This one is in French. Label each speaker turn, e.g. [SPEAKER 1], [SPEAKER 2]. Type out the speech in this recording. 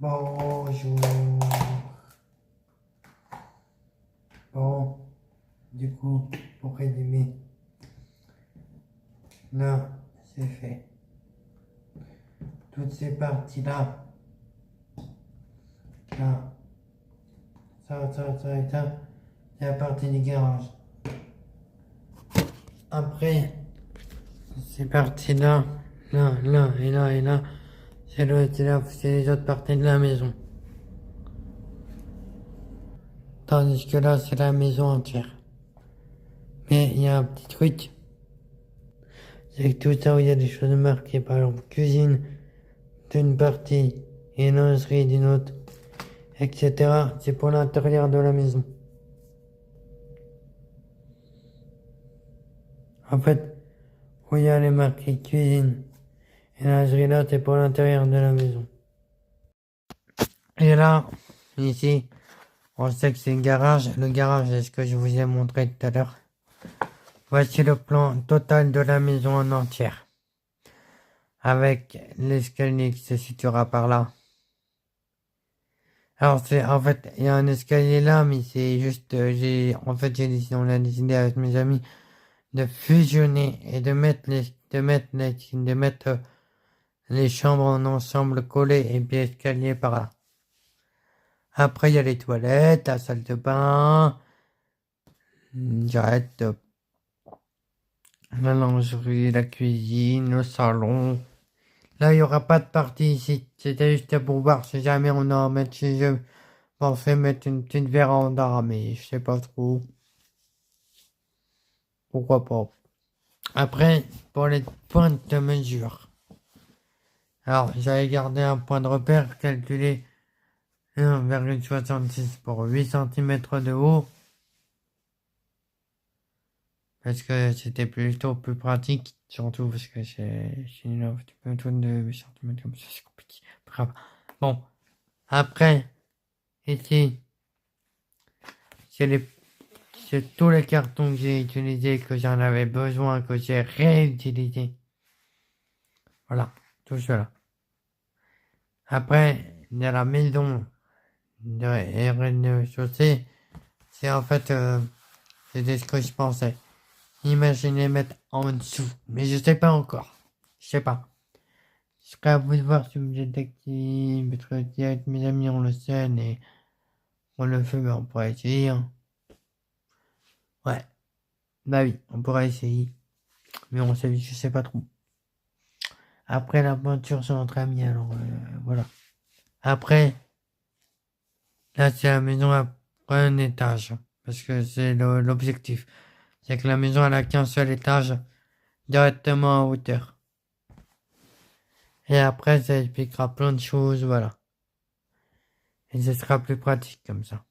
[SPEAKER 1] Bonjour. Bon, du coup, pour résumer, là, c'est fait. Toutes ces parties-là, là, ça et ça, c'est la partie du garage. Après, ces parties-là, là et là, c'est les autres parties de la maison. Tandis que là, c'est la maison entière. Mais il y a un petit truc, c'est que tout ça où il y a des choses marquées, par exemple, cuisine d'une partie et lingerie d'une autre, etc. C'est pour l'intérieur de la maison. En fait, où il y a les marqués cuisine et lingerie là, c'est pour l'intérieur de la maison. Et là, ici, on sait que c'est le garage. Le garage, c'est ce que je vous ai montré tout à l'heure. Voici le plan total de la maison en entière. Avec l'escalier qui se situera par là. Alors en fait, il y a un escalier là, mais c'est juste, on a décidé avec mes amis de fusionner et de mettre les chambres en ensemble collées et puis escalier par là. Après, il y a les toilettes, la salle de bain, j'arrête, la lingerie, la cuisine, le salon. Là, il n'y aura pas de partie ici. C'était juste pour voir si jamais on en met chez eux. Pensais mettre une petite véranda, mais je sais pas trop. Pourquoi pas. Après, pour les points de mesure. Alors, j'avais gardé un point de repère calculé 1,66 pour 8 cm de haut. Parce que c'était plutôt plus pratique. Surtout parce que c'est une offre du peu de 8 cm comme ça, c'est compliqué. Bref. Bon. Après, ici, c'est tous les cartons que j'ai utilisés, que j'en avais besoin, que j'ai réutilisés. Voilà, tout cela. Après, il y a la maison de rez-de-chaussée. C'est en fait, c'était ce que je pensais. Imaginez mettre en dessous. Mais je sais pas encore. Je sais pas. Je serais à vous de voir si vous êtes actif. Parce que si avec mes amis on le sait et on le fait, mais on pourrait essayer. Hein. Ouais. Bah oui, on pourrait essayer. Mais on sait, je sais pas trop. Après la peinture sur notre ami, alors voilà. Après, là c'est la maison à un étage. Parce que c'est l'objectif. C'est que la maison elle a qu'un seul étage directement en hauteur. Et après ça expliquera plein de choses, voilà. Et ce sera plus pratique comme ça.